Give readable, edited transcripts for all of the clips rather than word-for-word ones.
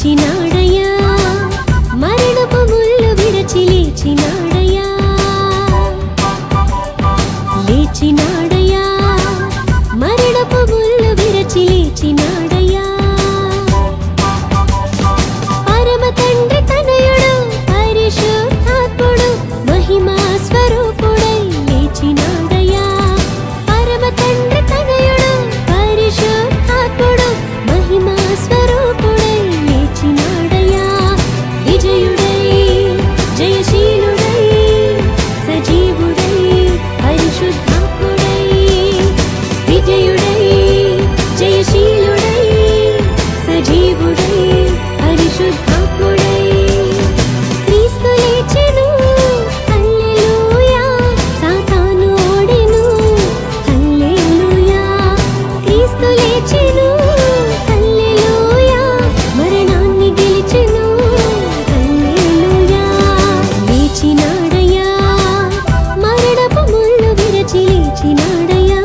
లేచినాడయ్యా మరణపు ముళ్ళు విరచి లేచినాడయ్యా లేచినాడయ్యా మరణపు ముళ్ళు విరచి లేచినాడయ్యా పరమ తండ్రి తనయుడు పరిశుద్ధాత్ముడు మహిమా స్వరూపుడై లేచినాడయ్యా పరమ తండ్రి తనయుడు పరిశుద్ధాత్ముడు మహిమా స్వరూపుడై లేచినాడయ్యా విజయుడై జయశీలుడై సజీవుడై పరిశుద్ధాత్ముడై విజయుడై జయశీలుడై సజీవుడై పరిశుద్ధాత్ముడై క్రీస్తు లేచెను హల్లెలూయా సాతాను ఓడెను హల్లెలూయా క్రీస్తు లేచెను హల్లెలూయా మరణాన్ని గెలిచెను హల్లెలూయా లేచినాడయ్యా మరణపు ముళ్ళు విరచి లేచినాడయ్యా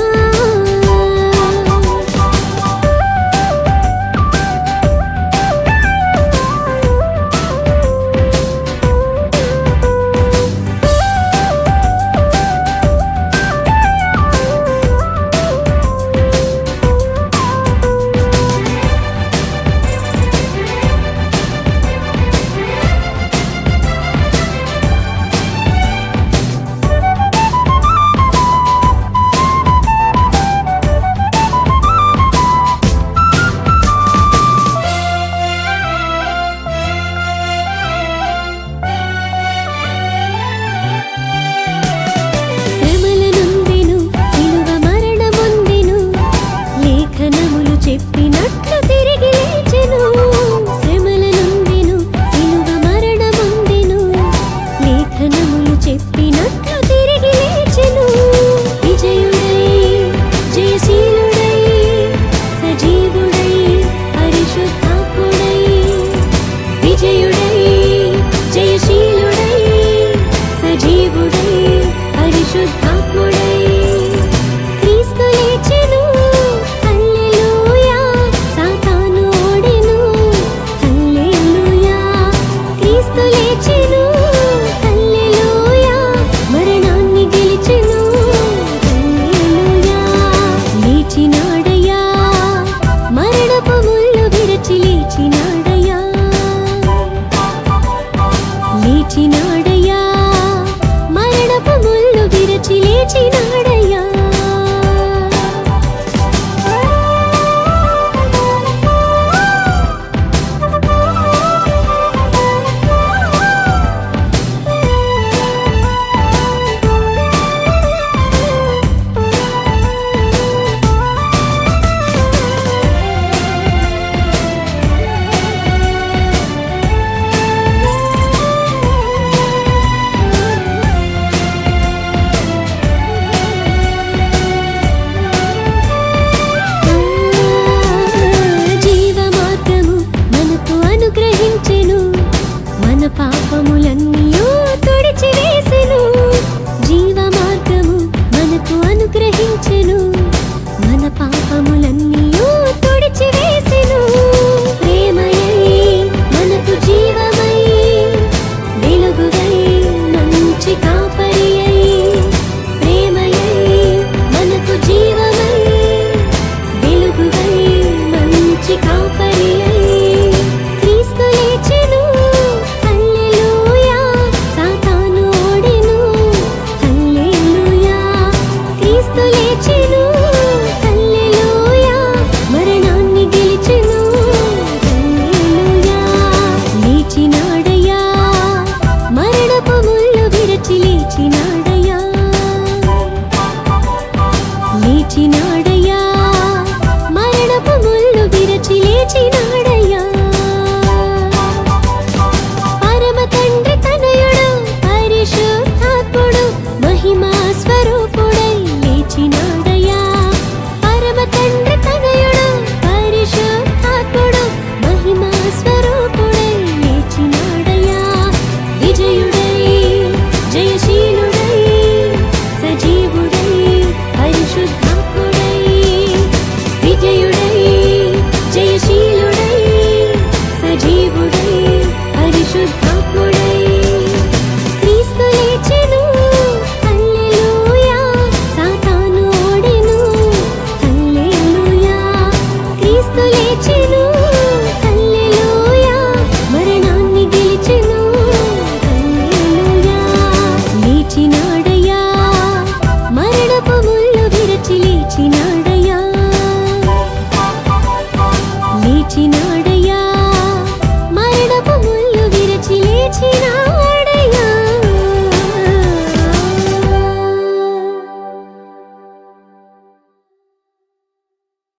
శ్రమలనుందెను సిలువ మరణముందెను లేఖనములు చెప్పినట్లు తిరిగి లేచెను శ్రమలనుందెను సిలువ మరణముందెను లేఖనములు చెప్పినట్లు తిరిగి లేచెను విజయుడై జయశీలుడై సజీవుడై పరిశుద్ధాత్ముడై విజయుడై జయశీలుడై సజీవుడై పరిశుద్ధాత్ముడై క్రీస్తు లేచెను హల్లెలూయా సాతాను ఓడెను హల్లెలూయా క్రీస్తు లేచెను హల్లెలూయా మరణాన్ని గెలిచెను హల్లెలూయా లేచినాడయ్యా మరణపు ముళ్ళు విరచి లేచినాడయ్యా లేచినాడయ్యా మరణపు ముళ్ళు విరచి లేచినాడయ్యా జీవమార్గము మనకు అనుగ్రహించెను మన పాపములన్నీయూ తుడిచివేసెను జీవమార్గము మనకు అనుగ్రహించెను మన పాపములన్నీయూ తుడిచివేసెను ప్రేమయై మనకు జీవమై వెలుగుగై మంచి కాపరి అయి ప్రేమయై మనకు జీవమై వెలుగుగై మంచి కాపరి అయి క్రీస్తు లేచెను హల్లెలూయా సాతాను ఓడెను హల్లెలూయా క్రీస్తు లేచెను హల్లెలూయా మరణాన్ని గెలిచెను హల్లెలూయా లేచినాడయ్యా మరణపు ముళ్ళు విరచి లేచినాడయ్యా లేచినాడయ్యా మరణపు ముళ్ళు విరచి లేచినాడయ్యా పరమ తండ్రి తనయుడు పరిశుద్ధాత్ముడు మహిమా స్వరూపుడై లేచినాడయ్యా పరమ తండ్రి తనయుడు పరిశుద్ధాత్ముడు మహిమా స్వరూపుడై లేచినాడయ్యా విజయుడై జయశీలుడై సజీవుడై పరిశుద్ధాత్ముడై లేచినాడయ్యా